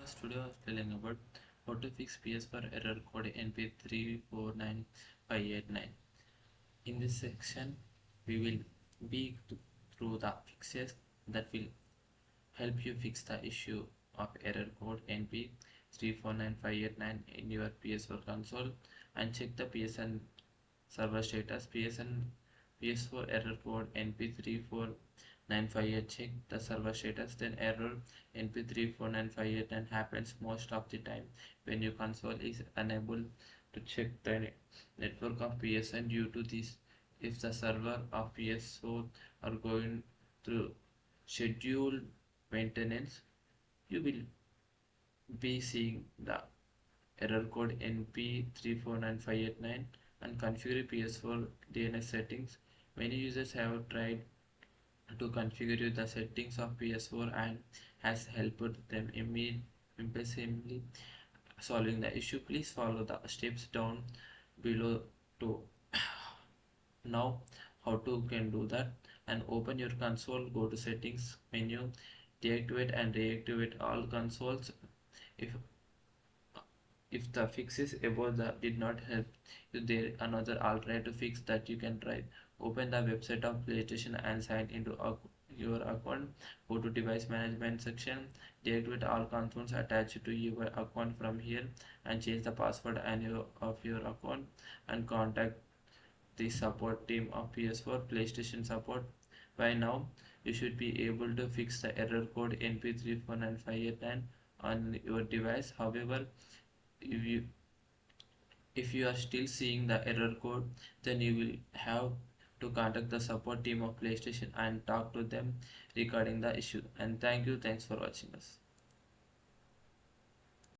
Today I was telling about how to fix Ps4 error code Np-34958-9. In this section, we will be through the fixes that will help you fix the issue of error code Np-34958-9 in your Ps4 console and check the PSN server status. Ps4 error code Np-34958, check the server status. Then error Np-34958 happens most of the time when your console is unable to check the network of PSN. Due to this, if the server of PSO are going through scheduled maintenance, you will be seeing the error code Np-34958-9 and configure Ps4 DNS settings. Many users have tried to configure the settings of Ps4 and has helped them impressively solving the issue. Please follow the steps down below to now how to can do that. And open your console, go to settings menu, deactivate and reactivate all consoles. If if the fixes above the did not help you, there another alternative fix that you can try. Open the website of PlayStation and sign into your account. Go to device management section, deactivate all consoles attached to your account from here and change the password of your account and contact the support team of PS4 PlayStation support. By now you should be able to fix the error code NP-34958-9 on your device. However, if you if you are still seeing the error code, then you will have to contact the support team of PlayStation and talk to them regarding the issue. And thanks for watching us.